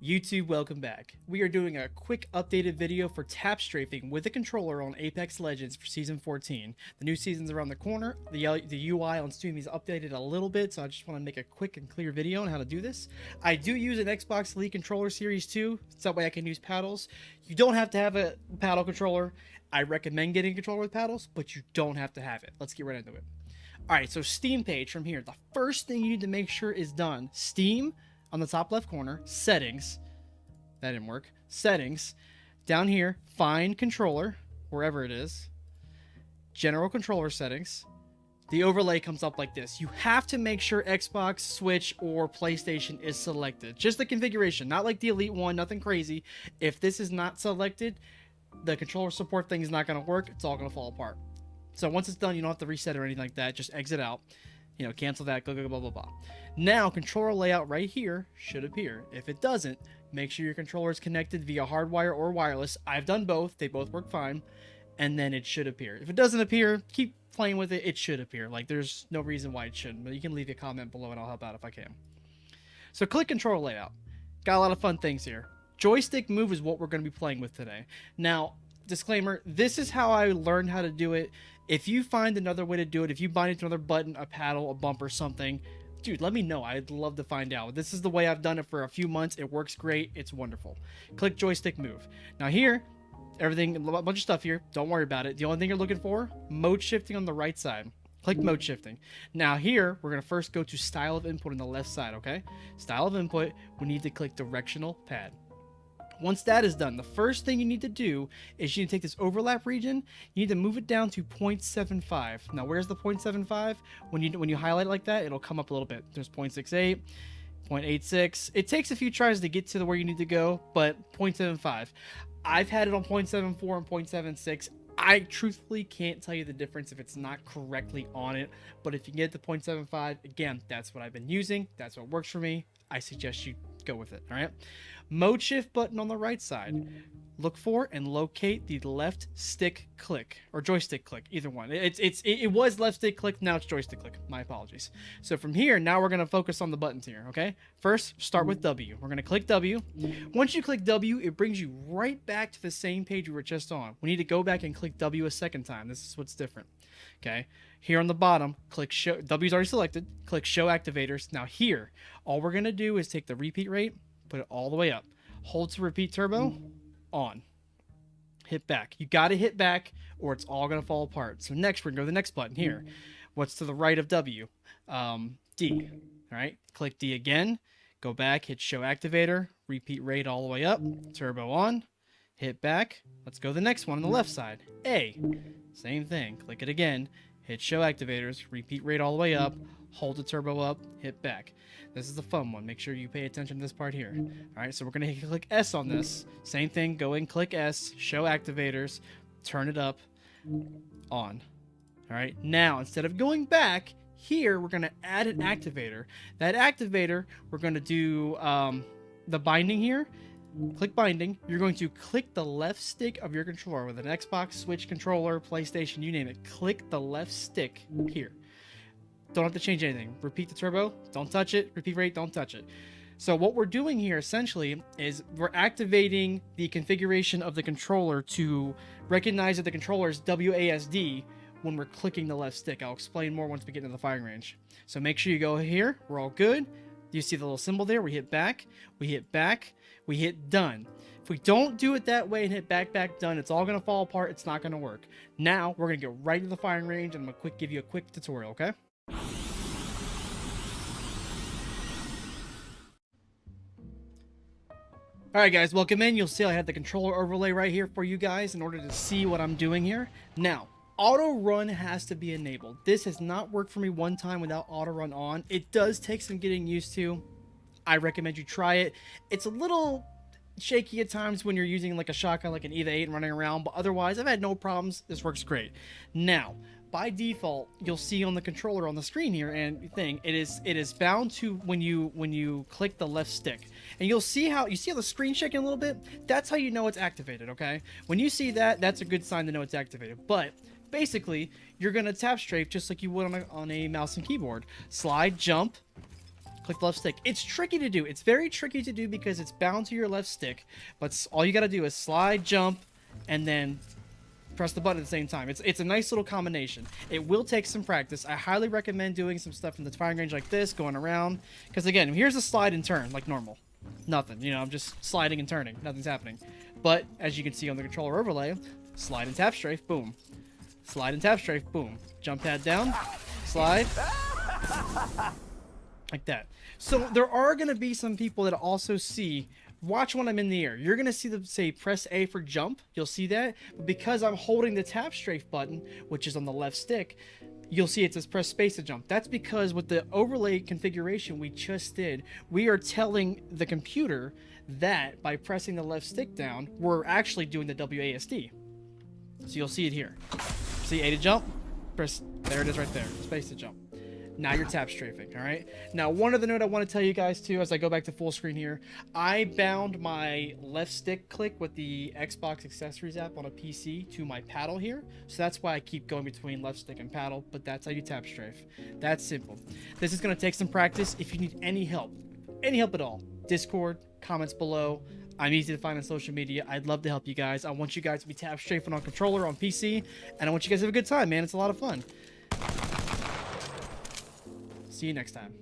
YouTube, welcome back. We are doing a quick updated video for tap strafing with a controller on Apex Legends for Season 14. The new season's around the corner. The UI on Steam is updated a little bit, so I just want to make a quick and clear video on how to do this. I do use an Xbox Elite Controller Series 2, so that way I can use paddles. You don't have to have a paddle controller. I recommend getting a controller with paddles, but you don't have to have it. Let's get right into it. Alright, so Steam page from here. The first thing you need to make sure is done. Steam on the top left corner, settings. That didn't work. Settings. Down here, find controller, wherever it is. General controller settings. The overlay comes up like this. You have to make sure Xbox, Switch, or PlayStation is selected. Just the configuration, not like the Elite one, nothing crazy. If this is not selected, the controller support thing is not going to work. It's all going to fall apart. So once it's done, you don't have to reset or anything like that. Just exit out. You know, cancel that, blah, blah, blah, blah. Now, controller layout right here should appear. If it doesn't, make sure your controller is connected via hardwire or wireless. I've done both. They both work fine. And then it should appear. If it doesn't appear, keep playing with it. It should appear. Like, there's no reason why it shouldn't. But you can leave a comment below and I'll help out if I can. So click controller layout. Got a lot of fun things here. Joystick move is what we're going to be playing with today. Now, disclaimer, this is how I learned how to do it. If you find another way to do it, if you bind it to another button, a paddle, a bumper, something, dude, let me know. I'd love to find out. This is the way I've done it for a few months. It works great. It's wonderful. Click joystick move. Now here, everything, a bunch of stuff here. Don't worry about it. The only thing you're looking for, mode shifting on the right side. Click mode shifting. Now here, we're going to first go to style of input on the left side, okay? Style of input, we need to click directional pad. Once that is done, the first thing you need to do is you need to take this overlap region, you need to move it down to 0.75. Now, where's the 0.75? When you highlight it like that, it'll come up a little bit. There's 0.68, 0.86. It takes a few tries to get to where you need to go, but 0.75. I've had it on 0.74 and 0.76. I truthfully can't tell you the difference if it's not correctly on it, but if you get to 0.75, again, that's what I've been using. That's what works for me. I suggest you go with it, all right? Mode shift button on the right side. Look for and locate the left stick click or joystick click, either one. It was left stick click, now it's joystick click. My apologies. So from here, now we're going to focus on the buttons here, okay? First, start with W. We're going to click W. Once you click W, it brings you right back to the same page we were just on. We need to go back and click W a second time. This is what's different. Okay, here on the bottom, click show. W's already selected. Click show activators. Now here, all we're going to do is take the repeat rate, put it all the way up. Hold to repeat turbo, on. Hit back. You got to hit back or it's all going to fall apart. So next, we're going to go to the next button here. What's to the right of W? D. All right, click D again. Go back, hit show activator, repeat rate all the way up, turbo on, hit back. Let's go to the next one on the left side. A. Same thing. Click it again. Hit show activators. Repeat rate all the way up. Hold the turbo up. Hit back. This is the fun one. Make sure you pay attention to this part here. All right, so we're going to click S on this. Same thing. Go in, click S. Show activators. Turn it up. On. All right, now instead of going back, here we're going to add an activator. That activator, we're going to do the binding here. Click binding. You're going to click the left stick of your controller with an Xbox, Switch controller, PlayStation, you name it. Click the left stick here. Don't have to change anything. Repeat the turbo. Don't touch it. Repeat rate. Don't touch it. So what we're doing here essentially is we're activating the configuration of the controller to recognize that the controller is WASD when we're clicking the left stick. I'll explain more once we get into the firing range. So make sure you go here. We're all good. You see the little symbol there? We hit back. We hit back. We hit done. If we don't do it that way and hit back, done, it's all going to fall apart. It's not going to work. Now, we're going to go right to the firing range, and I'm going to give you a quick tutorial, okay? Alright guys, welcome in. You'll see I have the controller overlay right here for you guys in order to see what I'm doing here. Now, auto run has to be enabled. This has not worked for me one time without auto run on. It does take some getting used to. I recommend you try it. It's a little shaky at times when you're using like a shotgun like an EVA 8 and running around, but otherwise I've had no problems. This works great. Now, by default, you'll see on the controller on the screen here and thing, it is bound to when you click the left stick. And you'll see how the screen shaking a little bit. That's how you know it's activated, okay? When you see that, that's a good sign to know it's activated. But basically, you're going to tap strafe just like you would on a mouse and keyboard. Slide, jump, click the left stick. It's tricky to do. It's very tricky to do because it's bound to your left stick, but all you got to do is slide, jump, and then press the button at the same time. It's a nice little combination. It will take some practice. I highly recommend doing some stuff in the firing range like this, going around, because again, here's a slide and turn like normal. Nothing, you know, I'm just sliding and turning. Nothing's happening. But as you can see on the controller overlay, slide and tap strafe, boom. Slide and tap strafe, boom. Jump pad down, slide, like that. So there are going to be some people that also see, watch when I'm in the air. You're going to see them say press A for jump. You'll see that. But because I'm holding the tap strafe button, which is on the left stick, you'll see it says press space to jump. That's because with the overlay configuration we just did, we are telling the computer that by pressing the left stick down, we're actually doing the WASD. So you'll see it here. See A to jump, press, there it is right there, space to jump. Now you're tap strafing, all right? Now, one other note I want to tell you guys too, as I go back to full screen here, I bound my left stick click with the Xbox accessories app on a PC to my paddle here. So that's why I keep going between left stick and paddle, but that's how you tap strafe. That's simple. This is going to take some practice. If you need any help at all, Discord, comments below. I'm easy to find on social media. I'd love to help you guys. I want you guys to be tap strafing on controller on PC, and I want you guys to have a good time, man. It's a lot of fun. See you next time.